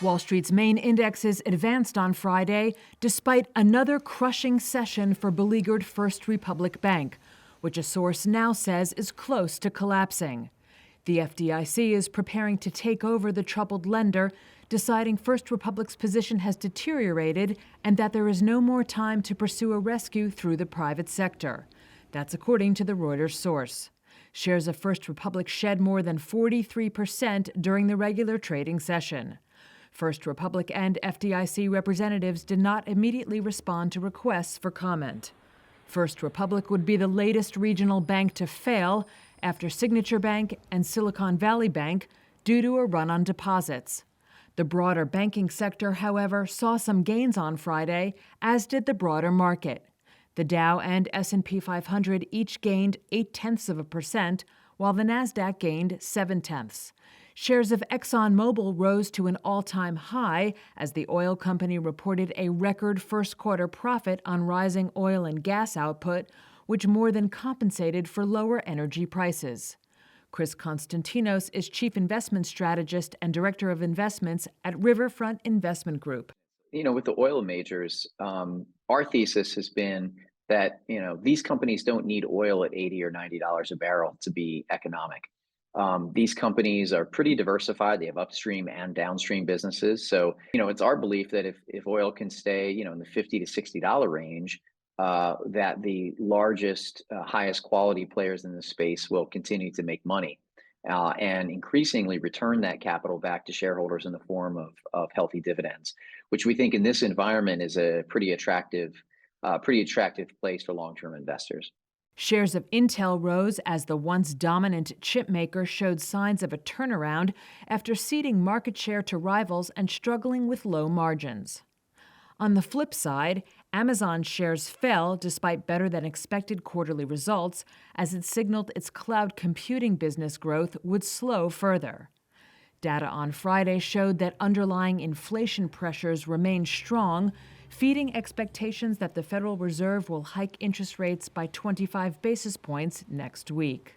Wall Street's main indexes advanced on Friday despite another crushing session for beleaguered First Republic Bank, which a source now says is close to collapsing. The FDIC is preparing to take over the troubled lender, deciding First Republic's position has deteriorated and that there is no more time to pursue a rescue through the private sector. That's according to the Reuters source. Shares of First Republic shed more than 43% during the regular trading session. First Republic and FDIC representatives did not immediately respond to requests for comment. First Republic would be the latest regional bank to fail after Signature Bank and Silicon Valley Bank due to a run on deposits. The broader banking sector, however, saw some gains on Friday, as did the broader market. The Dow and S&P 500 each gained 0.8%, while the Nasdaq gained 0.7. Shares of ExxonMobil rose to an all-time high as the oil company reported a record first-quarter profit on rising oil and gas output, which more than compensated for lower energy prices. Chris Konstantinos is Chief Investment Strategist and Director of Investments at Riverfront Investment Group. With the oil majors, our thesis has been that, these companies don't need oil at $80 or $90 a barrel to be economic. These companies are pretty diversified. They have upstream and downstream businesses. So, it's our belief that if oil can stay, in the $50 to $60 range, that the largest, highest quality players in the space will continue to make money and increasingly return that capital back to shareholders in the form of healthy dividends, which we think in this environment is a pretty attractive place for long-term investors. Shares of Intel rose as the once dominant chip maker showed signs of a turnaround after ceding market share to rivals and struggling with low margins. On the flip side, Amazon shares fell despite better-than-expected quarterly results as it signaled its cloud computing business growth would slow further. Data on Friday showed that underlying inflation pressures remain strong, feeding expectations that the Federal Reserve will hike interest rates by 25 basis points next week.